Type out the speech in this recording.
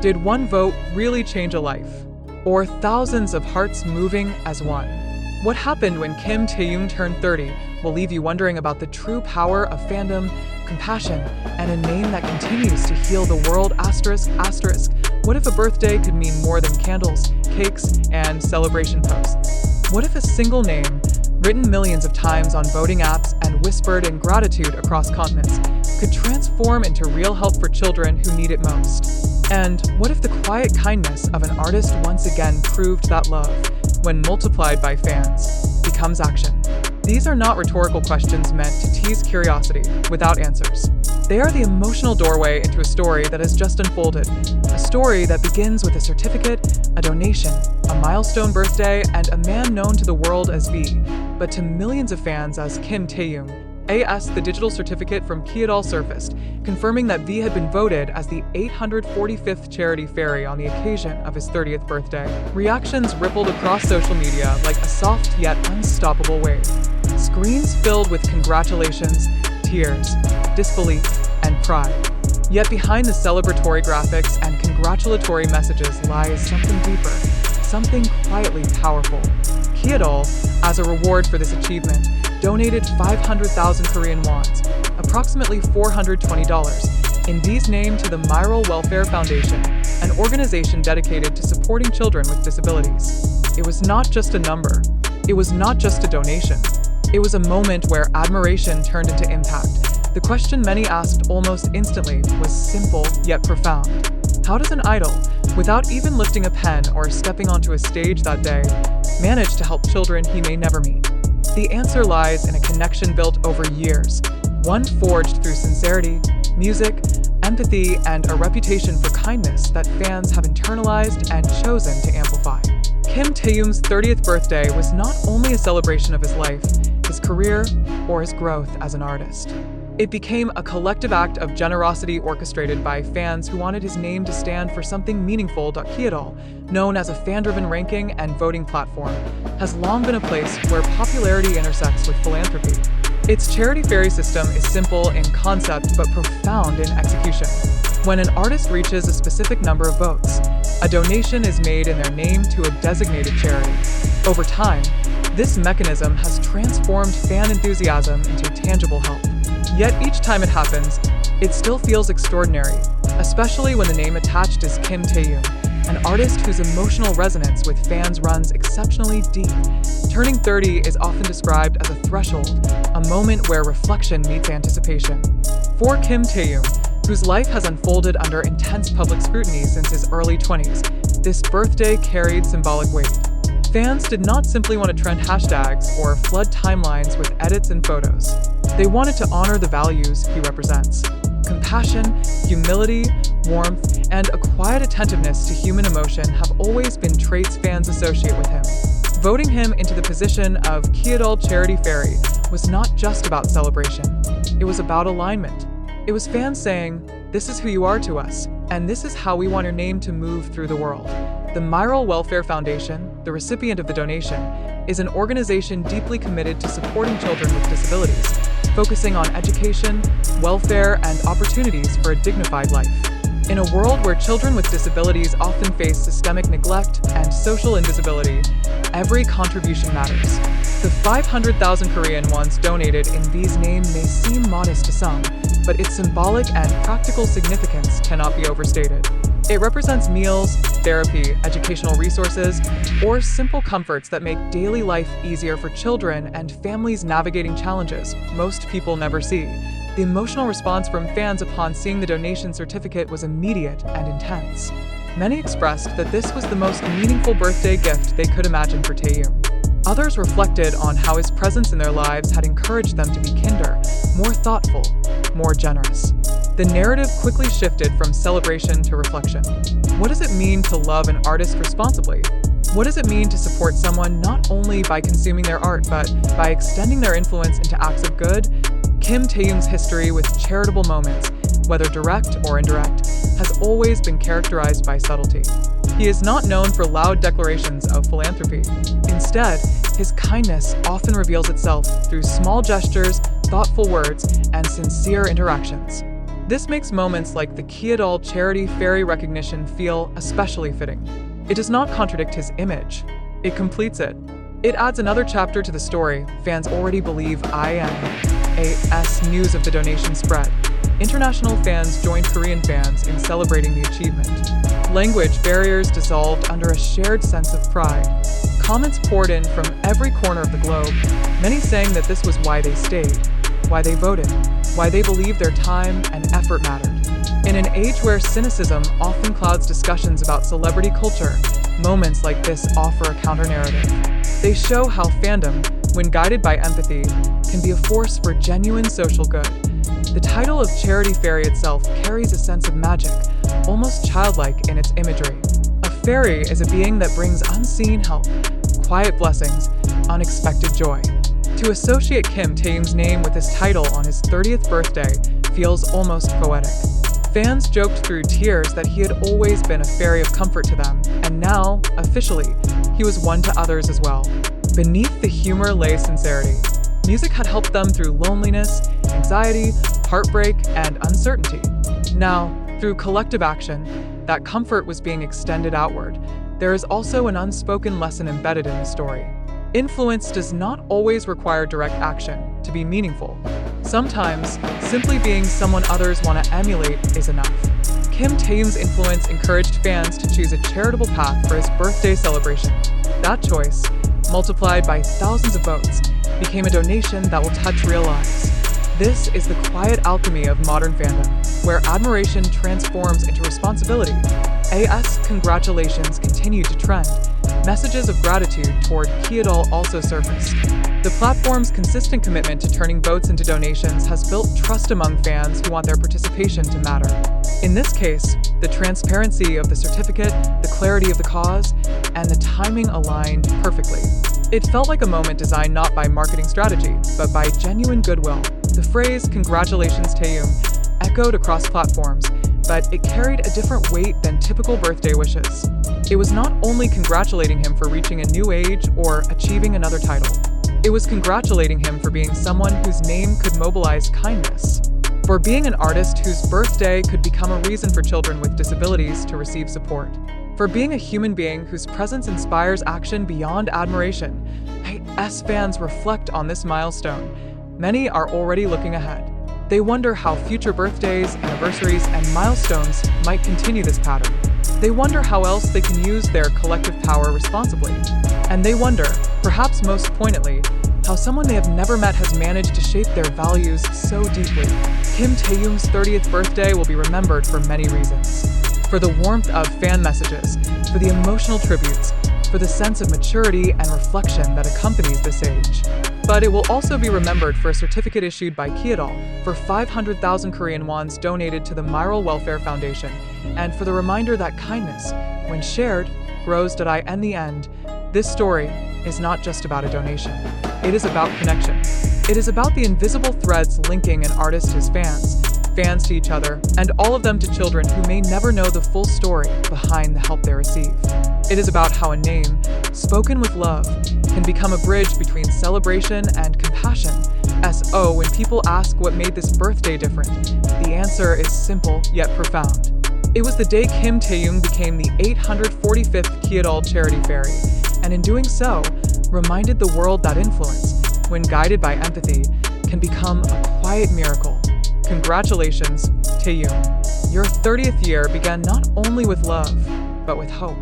Did one vote really change a life? Or thousands of hearts moving as one? What happened when Kim Taehyung turned 30 will leave you wondering about the true power of fandom, compassion, and a name that continues to heal the world. What if a birthday could mean more than candles, cakes, and celebration posts? What if a single name, written millions of times on voting apps and whispered in gratitude across continents, could transform into real help for children who need it most? And what if the quiet kindness of an artist once again proved that love, when multiplied by fans, becomes action? These are not rhetorical questions meant to tease curiosity without answers. They are the emotional doorway into a story that has just unfolded. A story that begins with a certificate, a donation, a milestone birthday, and a man known to the world as V, but to millions of fans as Kim Taehyung. The digital certificate from Kpop surfaced, confirming that V had been voted as the 845th charity fairy on the occasion of his 30th birthday. Reactions rippled across social media like a soft yet unstoppable wave. Screens filled with congratulations, tears, disbelief, and pride. Yet behind the celebratory graphics and congratulatory messages lies something deeper, something quietly powerful. Kpop, as a reward for this achievement, donated 500,000 Korean wons, approximately $420, in V's name to the Myral Welfare Foundation, an organization dedicated to supporting children with disabilities. It was not just a number. It was not just a donation. It was a moment where admiration turned into impact. The question many asked almost instantly was simple yet profound. How does an idol, without even lifting a pen or stepping onto a stage that day, manage to help children he may never meet? The answer lies in a connection built over years, one forged through sincerity, music, empathy, and a reputation for kindness that fans have internalized and chosen to amplify. Kim Taehyung's 30th birthday was not only a celebration of his life, his career, or his growth as an artist. It became a collective act of generosity orchestrated by fans who wanted his name to stand for something meaningful. Kpop, known as a fan-driven ranking and voting platform, has long been a place where popularity intersects with philanthropy. Its charity fairy system is simple in concept but profound in execution. When an artist reaches a specific number of votes, a donation is made in their name to a designated charity. Over time, this mechanism has transformed fan enthusiasm into tangible help. Yet each time it happens, it still feels extraordinary, especially when the name attached is Kim Taehyung, an artist whose emotional resonance with fans runs exceptionally deep. Turning 30 is often described as a threshold, a moment where reflection meets anticipation. For Kim Taehyung, whose life has unfolded under intense public scrutiny since his early 20s, this birthday carried symbolic weight. Fans did not simply want to trend hashtags or flood timelines with edits and photos. They wanted to honor the values he represents. Compassion, humility, warmth, and a quiet attentiveness to human emotion have always been traits fans associate with him. Voting him into the position of Kpop Charity Fairy was not just about celebration. It was about alignment. It was fans saying, "This is who you are to us, and this is how we want your name to move through the world." The Myral Welfare Foundation, the recipient of the donation, is an organization deeply committed to supporting children with disabilities, focusing on education, welfare, and opportunities for a dignified life. In a world where children with disabilities often face systemic neglect and social invisibility, every contribution matters. The 500,000 Korean wons donated in V's name may seem modest to some, but its symbolic and practical significance cannot be overstated. It represents meals, therapy, educational resources, or simple comforts that make daily life easier for children and families navigating challenges most people never see. The emotional response from fans upon seeing the donation certificate was immediate and intense. Many expressed that this was the most meaningful birthday gift they could imagine for Taehyung. Others reflected on how his presence in their lives had encouraged them to be kinder, more thoughtful, more generous. The narrative quickly shifted from celebration to reflection. What does it mean to love an artist responsibly? What does it mean to support someone not only by consuming their art, but by extending their influence into acts of good? Kim Taehyung's history with charitable moments, whether direct or indirect, has always been characterized by subtlety. He is not known for loud declarations of philanthropy. Instead, his kindness often reveals itself through small gestures, thoughtful words, and sincere interactions. This makes moments like the Kyeodal Charity Fairy recognition feel especially fitting. It does not contradict his image, it completes it. It adds another chapter to the story. Fans already believe INAS news of the donation spread. International fans joined Korean fans in celebrating the achievement. Language barriers dissolved under a shared sense of pride. Comments poured in from every corner of the globe, many saying that this was why they stayed, why they voted, why they believed their time and effort mattered. In an age where cynicism often clouds discussions about celebrity culture, moments like this offer a counter-narrative. They show how fandom, when guided by empathy, can be a force for genuine social good. The title of Charity Fairy itself carries a sense of magic, almost childlike in its imagery. A fairy is a being that brings unseen help, quiet blessings, unexpected joy. To associate Kim Taehyung's name with this title on his 30th birthday feels almost poetic. Fans joked through tears that he had always been a fairy of comfort to them, and now, officially, he was one to others as well. Beneath the humor lay sincerity. Music had helped them through loneliness, anxiety, heartbreak, and uncertainty. Now, through collective action, that comfort was being extended outward. There is also an unspoken lesson embedded in the story. Influence does not always require direct action to be meaningful. Sometimes, simply being someone others want to emulate is enough. Kim Taehyung's influence encouraged fans to choose a charitable path for his birthday celebration. That choice, multiplied by thousands of votes, became a donation that will touch real lives. This is the quiet alchemy of modern fandom, where admiration transforms into responsibility. AS congratulations continued to trend. Messages of gratitude toward Kyeodal also surfaced. The platform's consistent commitment to turning votes into donations has built trust among fans who want their participation to matter. In this case, the transparency of the certificate, the clarity of the cause, and the timing aligned perfectly. It felt like a moment designed not by marketing strategy, but by genuine goodwill. The phrase, "Congratulations Taehyung," echoed across platforms, but it carried a different weight than typical birthday wishes. It was not only congratulating him for reaching a new age or achieving another title. It was congratulating him for being someone whose name could mobilize kindness, for being an artist whose birthday could become a reason for children with disabilities to receive support, for being a human being whose presence inspires action beyond admiration. AS fans reflect on this milestone. Many are already looking ahead. They wonder how future birthdays, anniversaries, and milestones might continue this pattern. They wonder how else they can use their collective power responsibly. And they wonder, perhaps most poignantly, how someone they have never met has managed to shape their values so deeply. Kim Taehyung's 30th birthday will be remembered for many reasons. For the warmth of fan messages, for the emotional tributes, for the sense of maturity and reflection that accompanies this age. But it will also be remembered for a certificate issued by Kyeodal for 500,000 Korean wons donated to the Myral Welfare Foundation, and for the reminder that kindness, when shared, grows. In the end, this story is not just about a donation. It is about connection. It is about the invisible threads linking an artist to his fans, fans to each other, and all of them to children who may never know the full story behind the help they receive. It is about how a name, spoken with love, can become a bridge between celebration and compassion. So when people ask what made this birthday different, the answer is simple yet profound. It was the day Kim Taehyung became the 845th Kyeodal Charity Fairy, and in doing so, reminded the world that influence, when guided by empathy, can become a quiet miracle. Congratulations, Taehyung. Your 30th year began not only with love, but with hope.